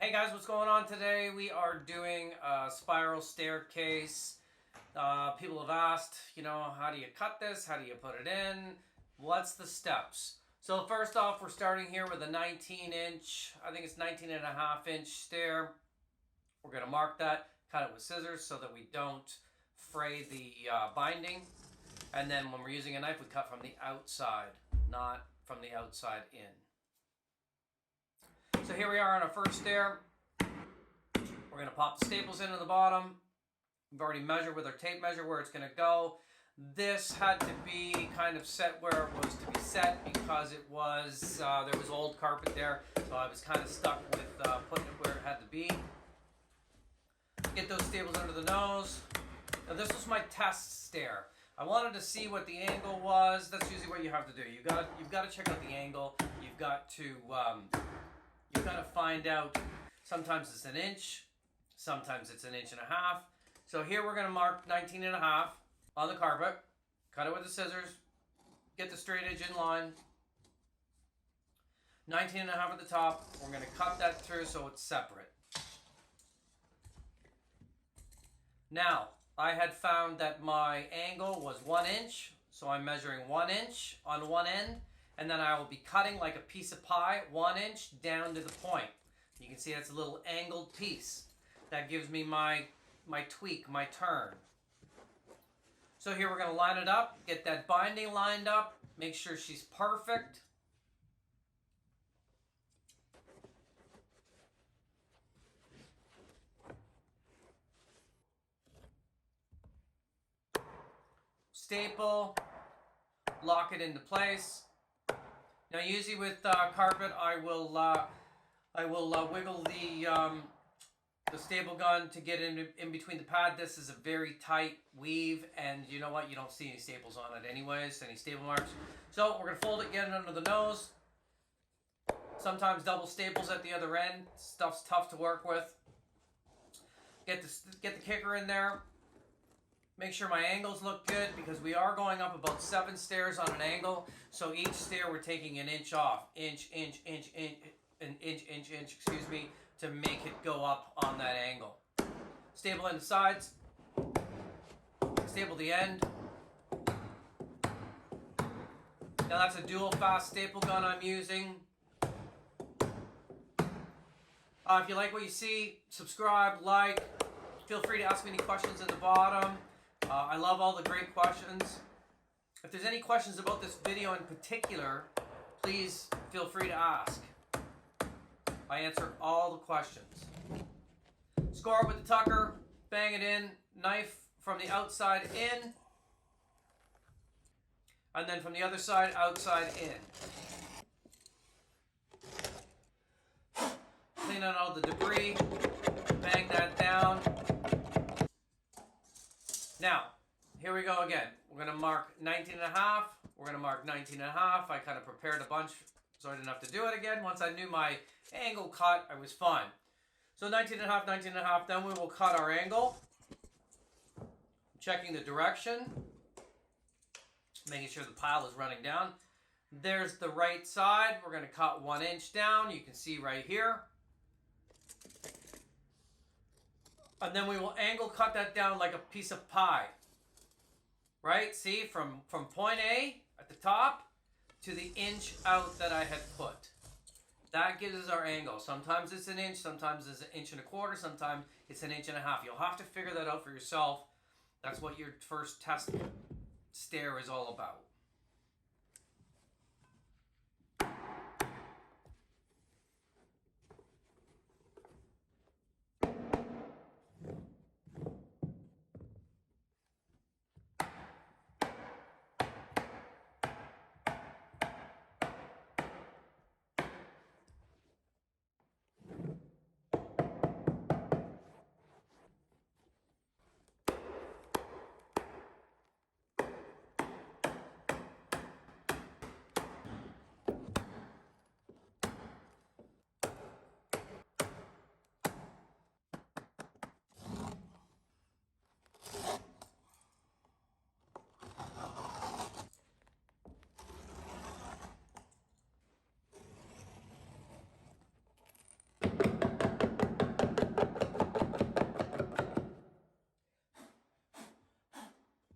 Hey guys, what's going on today? We are doing a spiral staircase. People have asked, how do you cut this? How do you put it in? What's the steps? So first off, we're starting here with a 19-inch, I think it's 19.5-inch stair. We're going to mark that, cut it with scissors so that we don't fray the binding. And then when we're using a knife, we cut from the outside, not from the outside in. So here we are on our first stair. We're going to pop the staples into the bottom. We've already measured with our tape measure where it's going to go. This had to be kind of set where it was to be set because it was there was old carpet there, so I was kind of stuck with putting it where it had to be. Get those staples under the nose. Now this was my test stair. I wanted to see what the angle was. That's usually what you have to do. You've got to check out the angle. You've got to find out. Sometimes it's an inch. Sometimes it's 1.5 inches. So here we're going to mark 19.5 on the carpet. Cut it with the scissors. Get the straight edge in line. 19.5 at the top. We're going to cut that through so it's separate. Now, I had found that my angle was 1 inch. So I'm measuring 1 inch on one end. And then I will be cutting like a piece of pie, 1 inch down to the point. You can see that's a little angled piece. That gives me my tweak, my turn. So here we're going to line it up, get that binding lined up, make sure she's perfect. Staple, lock it into place. Now usually with carpet I will wiggle the staple gun to get in between the pad. This is a very tight weave, and you know what? You don't see any staples on it anyways, any staple marks. So we're going to fold it, get it under the nose. Sometimes double staples at the other end. Stuff's tough to work with. Get the kicker in there. Make sure my angles look good because we are going up about 7 stairs on an angle. So each stair we're taking an inch off. Inch, excuse me, to make it go up on that angle. Staple in the sides. Staple the end. Now that's a dual fast staple gun I'm using. If you like what you see, subscribe, like. Feel free to ask me any questions at the bottom. I love all the great questions. If there's any questions about this video in particular, please feel free to ask. I answer all the questions. Score it with the tucker, bang it in, knife from the outside in, and then from the other side, outside in. Clean out all the debris, bang that down. Now, here we go again. We're going to mark 19.5. We're going to mark 19.5. I kind of prepared a bunch so I didn't have to do it again. Once I knew my angle cut, I was fine. So 19.5, 19.5, then we will cut our angle. Checking the direction. Making sure the pile is running down. There's the right side. We're going to cut 1 inch down. You can see right here. And then we will angle cut that down like a piece of pie. Right? See, from point A at the top to the inch out that I had put. That gives us our angle. Sometimes it's 1 inch, sometimes it's 1.25 inches, sometimes it's 1.5 inches. You'll have to figure that out for yourself. That's what your first test stair is all about.